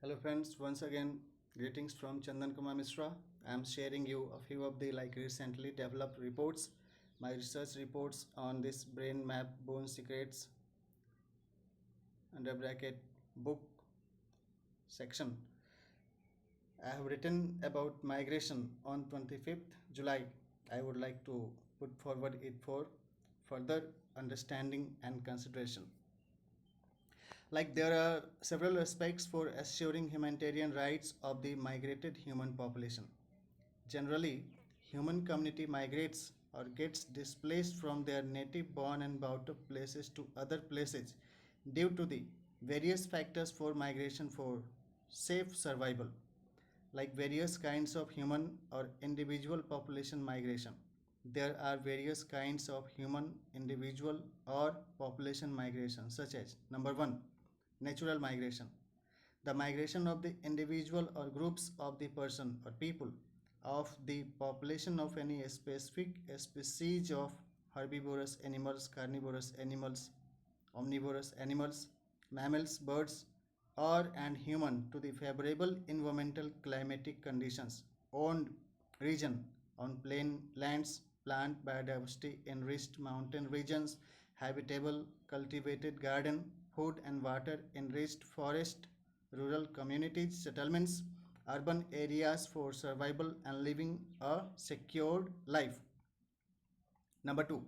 Hello friends, once again greetings from Chandan Kumar Mishra. I am sharing you a few of the recently developed reports, my research reports on this brain map bone secrets under bracket book section. I have written about migration on 25th July. I would like to put forward it for further understanding and consideration. Like there are several aspects for assuring humanitarian rights of the migrated human population. Generally, human community migrates or gets displaced from their native born and brought up places to other places due to the various factors for migration for safe survival, like various kinds of human or individual population migration. There are various kinds of human, individual, or population migration, such as number one, natural migration, the migration of the individual or groups of the person or people of the population of any specific species of herbivorous animals, carnivorous animals, omnivorous animals, mammals, birds, or and human to the favorable environmental climatic conditions owned region on plain lands, plant biodiversity enriched mountain regions, habitable cultivated garden, food and water enriched forest, rural communities, settlements, urban areas for survival and living a secured life. Number two,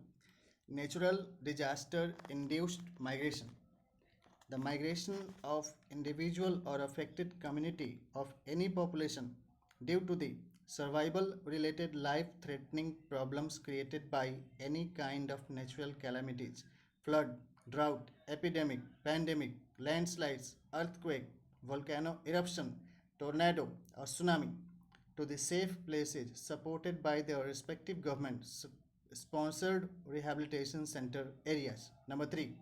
natural disaster induced migration. The migration of individual or affected community of any population due to the survival related life threatening problems created by any kind of natural calamities, flood, drought, epidemic, pandemic, landslides, earthquake, volcano eruption, tornado or tsunami to the safe places supported by their respective governments sponsored rehabilitation center areas. Number 3,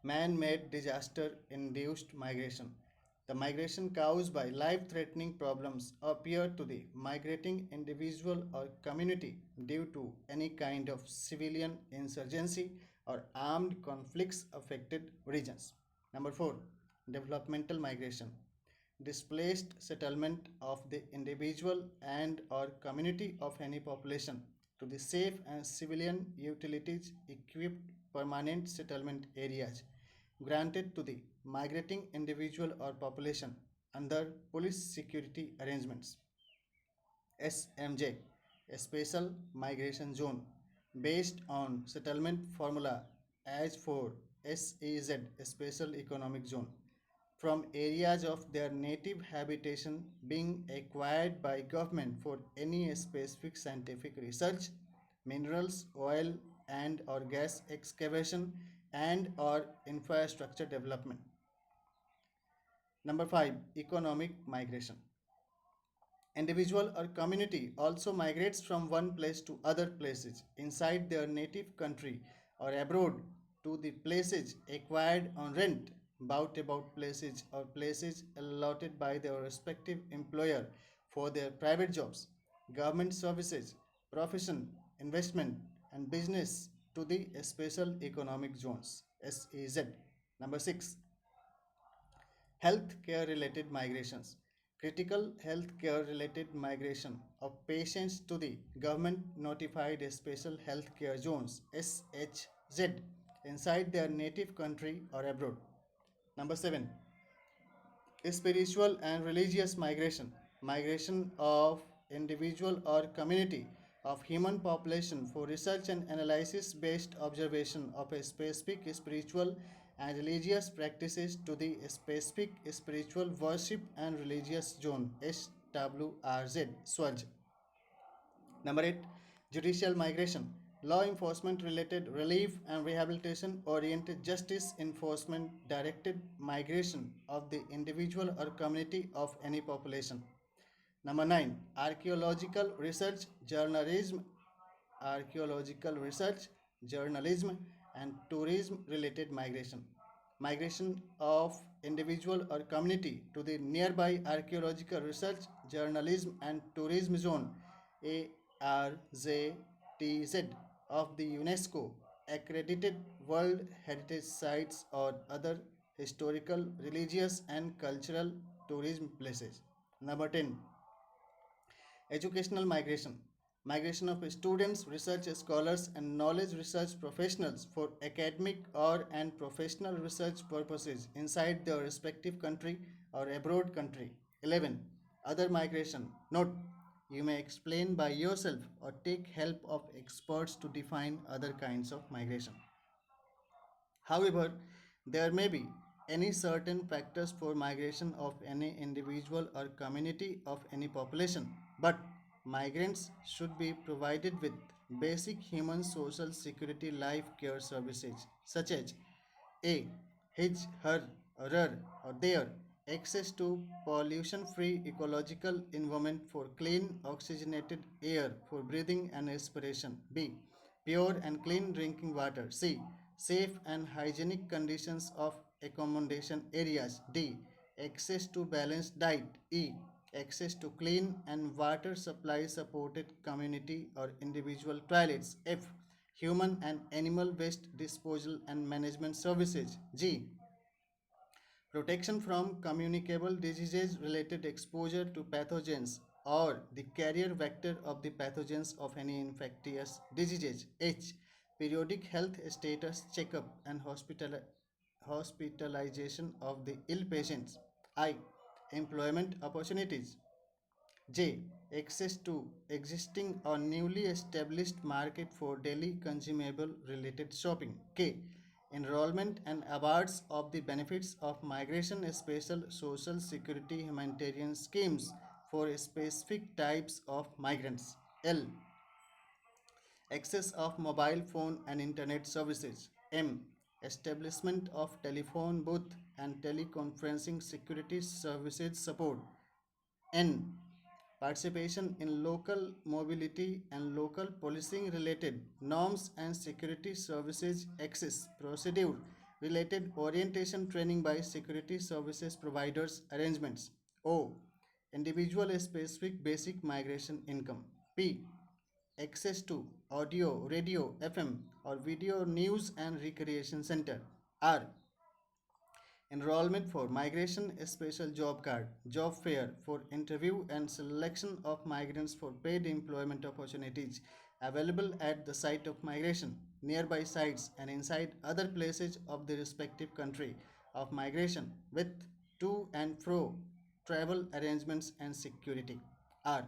man-made disaster-induced migration. The migration caused by life-threatening problems appear to the migrating individual or community due to any kind of civilian insurgency or armed conflicts affected regions. Number 4, developmental migration. Displaced settlement of the individual and or community of any population to the safe and civilian utilities equipped permanent settlement areas granted to the migrating individual or population under police security arrangements. SMJ, a special migration zone based on settlement formula as for SEZ, a special economic zone, from areas of their native habitation being acquired by government for any specific scientific research, minerals, oil and or gas excavation and or infrastructure development. Number 5, economic migration. Individual or community also migrates from one place to other places inside their native country or abroad to the places acquired on rent, bought about places or places allotted by their respective employer for their private jobs, government services, profession, investment, and business to the special economic zones SEZ. Number 6, health care related migrations. Critical health care related migration of patients to the government notified special health care zones SHZ inside their native country or abroad. Number 7, spiritual and religious migration. Migration of individual or community of human population for research and analysis based observation of a specific spiritual and religious practices to the specific spiritual worship and religious zone SWRZ SWAJ. Number 8, judicial migration. Law enforcement related relief and rehabilitation oriented justice enforcement directed migration of the individual or community of any population. Number 9, archaeological research, journalism, archaeological research, journalism, and tourism related migration. Migration of individual or community to the nearby archaeological research, journalism, and tourism zone ARZTZ of the UNESCO accredited World Heritage Sites or other historical, religious, and cultural tourism places. Number 10, educational migration. Migration of students, research scholars, and knowledge research professionals for academic or and professional research purposes inside their respective country or abroad country. 11. Other migration. Note: you may explain by yourself or take help of experts to define other kinds of migration. However, there may be any certain factors for migration of any individual or community of any population, but migrants should be provided with basic human social security life care services such as a. His, her, her, or their access to pollution free ecological environment for clean oxygenated air for breathing and respiration. B. Pure and clean drinking water. C. Safe and hygienic conditions of accommodation areas. D. Access to balanced diet. E. Access to clean and water supply supported community or individual toilets. F. Human and animal waste disposal and management services. G. Protection from communicable diseases related exposure to pathogens or the carrier vector of the pathogens of any infectious diseases. H. Periodic health status checkup and hospitalization of the ill patients. I. Employment opportunities. J. Access to existing or newly established market for daily consumable related shopping. K. Enrollment and awards of the benefits of migration special social security humanitarian schemes for specific types of migrants. L. Access of mobile phone and internet services. M. Establishment of telephone booth and teleconferencing security services support. N. Participation in local mobility and local policing related norms and security services access procedure related orientation training by security services providers arrangements. O. Individual specific basic migration income. P. Access to audio, radio, FM, or video news and recreation center. R. Enrollment for migration special job card, job fair for interview and selection of migrants for paid employment opportunities available at the site of migration, nearby sites, and inside other places of the respective country of migration with to and fro travel arrangements and security. R.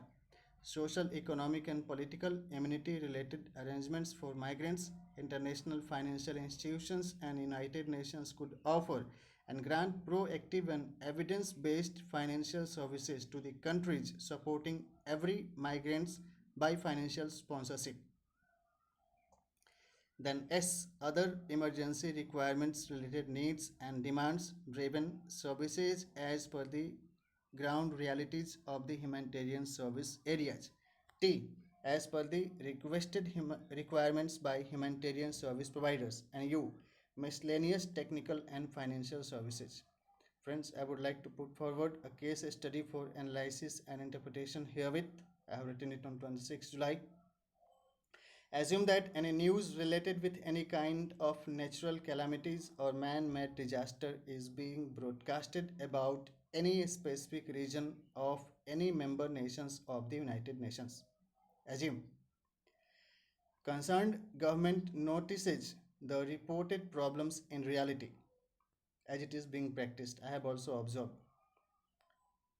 Social, economic, and political immunity related arrangements for migrants, international financial institutions, and United Nations could offer and grant proactive and evidence based financial services to the countries supporting every migrants by financial sponsorship. Then S. Other emergency requirements related needs and demands driven services as per the ground realities of the humanitarian service areas. T. As per the requested requirements by humanitarian service providers. And U. Miscellaneous technical and financial services. Friends, I would like to put forward a case study for analysis and interpretation herewith. I have written it on 26 July. Assume that any news related with any kind of natural calamities or man-made disaster is being broadcasted about any specific region of any member nations of the United Nations. Assume concerned government notices the reported problems in reality as it is being practiced. I have also observed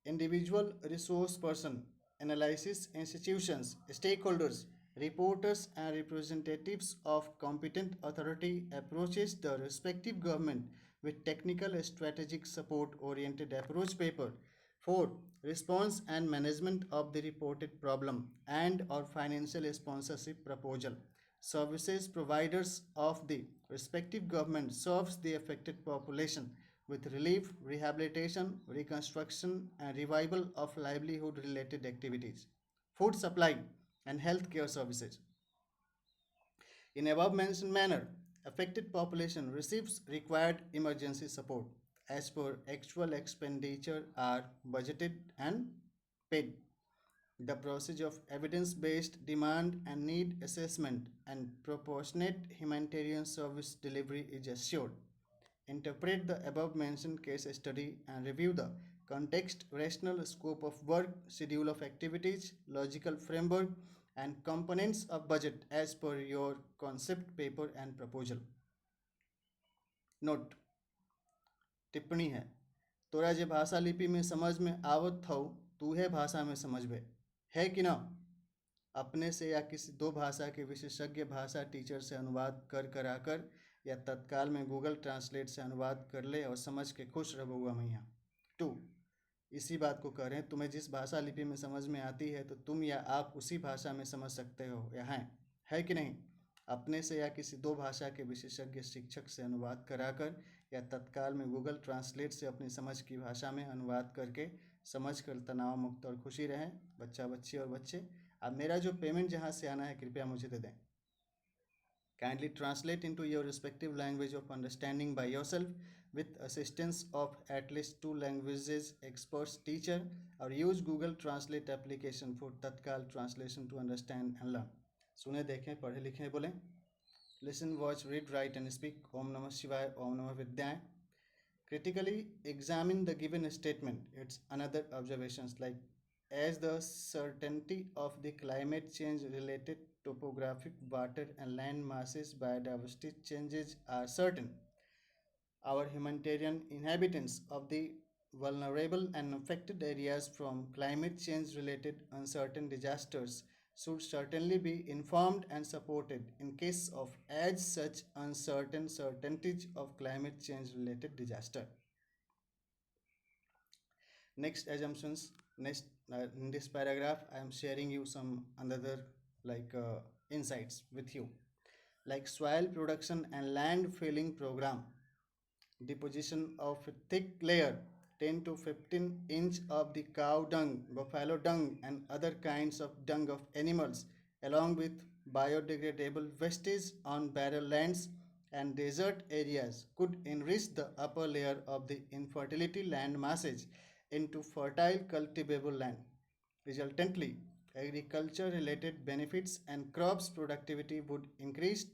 individual resource person, analysis institutions, stakeholders, reporters and representatives of competent authority approaches the respective government with technical strategic support oriented approach paper. 4. Response and management of the reported problem and or financial sponsorship proposal. Services providers of the respective government serves the affected population with relief, rehabilitation, reconstruction, and revival of livelihood related activities, food supply, and health care services. In above mentioned manner, affected population receives required emergency support as per actual expenditure are budgeted and paid. The process of evidence based demand and need assessment and proportionate humanitarian service delivery is assured. interpret the above mentioned case study, and review the context, rational scope of work, schedule of activities, logical framework, and components of budget as per your concept paper and proposal. Note टिप्पणी है तोरा जे भाषा लिपि में समझ में आवत थौ तूहे भाषा में समझबे है कि ना। अपने से या किसी दो भाषा के विशेषज्ञ भाषा टीचर से अनुवाद कर कराकर या तत्काल में गूगल ट्रांसलेट से अनुवाद कर ले और समझ के खुश रहो हुआ मैया। टू, इसी बात को कह रहे हैं, तुम्हें जिस भाषा लिपि में समझ में आती है तो तुम या आप उसी भाषा में समझ सकते हो या हैं, है कि नहीं। अपने से या किसी दो भाषा के विशेषज्ञ शिक्षक से अनुवाद कराकर या तत्काल में गूगल ट्रांसलेट से अपनी समझ की भाषा में अनुवाद करके समझ कर तनाव मुक्त और खुशी रहें बच्चा बच्ची और बच्चे। अब मेरा जो पेमेंट जहाँ से आना है कृपया मुझे दे दें। Kindly translate into your respective language of understanding by yourself with assistance of at least two languages experts teacher or use Google Translate application for Tatkal translation to understand and learn. सुने देखें पढ़े लिखें बोलें। Listen, watch, read, write and speak. Om Namah Shivaya, Om Namah Vidyaya. Critically examine the given statement. It's another observations like as the certainty of the climate change related topographic water and land masses biodiversity changes are certain. Our humanitarian inhabitants of the vulnerable and affected areas from climate change related uncertain disasters should certainly be informed and supported in case of as such uncertain certainties of climate change related disaster. Next assumptions. Next in this paragraph I am sharing you some another insights with you, like soil production and land filling program, deposition of a thick layer 10 to 15 inch of the cow dung, buffalo dung, and other kinds of dung of animals, along with biodegradable wastage on barren lands and desert areas, could enrich the upper layer of the infertility land masses into fertile cultivable land. Resultantly, agriculture related benefits and crops productivity would increase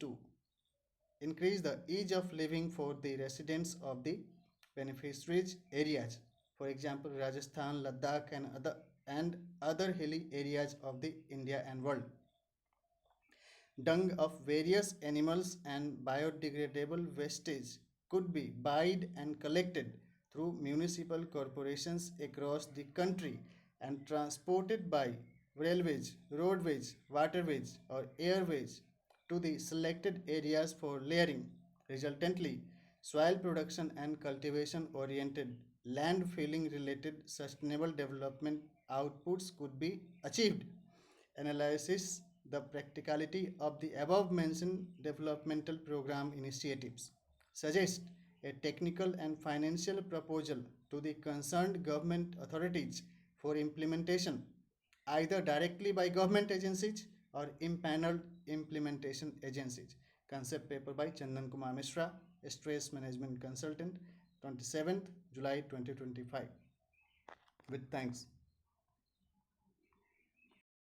the ease of living for the residents of the beneficiaries areas. For example, Rajasthan, Ladakh, and other hilly areas of the India and world. Dung of various animals and biodegradable wastage could be buyed and collected through municipal corporations across the country and transported by railways, roadways, waterways, or airways to the selected areas for layering. Resultantly, soil production and cultivation oriented land filling related sustainable development outputs could be achieved. Analysis the practicality of the above mentioned developmental program initiatives. Suggest a technical and financial proposal to the concerned government authorities for implementation, either directly by government agencies or impaneled implementation agencies. Concept paper by Chandan Kumar Mishra, Stress Management Consultant, 27th July 2025. With thanks.